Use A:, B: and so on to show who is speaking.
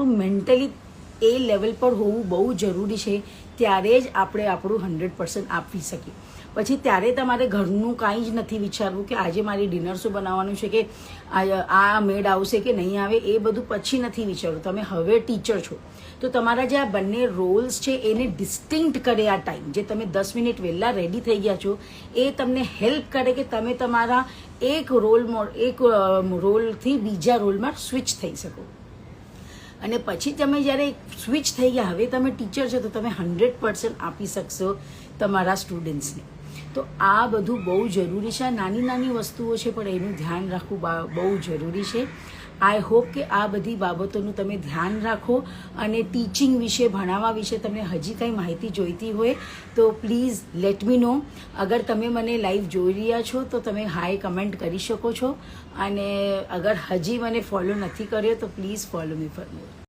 A: Mentally એ level પર હોવું બહુ જરૂરી છે, ત્યારે જ આપણે આપણું 100% આપી શકીએ. પછી ત્યારે તમારે ઘરનું કાંઈ જ નથી વિચારવું કે આજે મારી ડિનર શું બનાવવાનું છે, કે આ મેડ આવશે કે નહીં આવે, એ બધું પછી નથી વિચારવું. તમે હવે ટીચર છો તો તમારા જે આ બંને રોલ્સ છે એને ડિસ્ટિંક્ટ કરે. આ ટાઈમ જે તમે 10 મિનિટ વહેલા રેડી થઈ ગયા છો એ તમને હેલ્પ કરે કે તમે તમારા એક રોલથી બીજા રોલમાં સ્વિચ થઈ શકો. અને પછી તમે જ્યારે સ્વિચ થઈ ગયા, હવે તમે ટીચર છો તો તમે 100% આપી શકશો તમારા સ્ટુડન્ટ્સને. તો આ બધું બહુ જરૂરી છે. નાની નાની વસ્તુઓ છે પણ એનું ધ્યાન રાખવું બહુ જરૂરી છે. આઈ હોપ કે આ બધી બાબતોનું તમે ધ્યાન રાખો. અને ટીચિંગ વિશે, ભણાવવા વિશે તમને હજી કંઈ માહિતી જોઈતી હોય તો પ્લીઝ લેટ મી નો. અગર તમે મને લાઈવ જોઈ રહ્યા છો તો તમે હાય કમેન્ટ કરી શકો છો. અને અગર હજી મને ફોલો નથી કર્યો તો please follow me for more.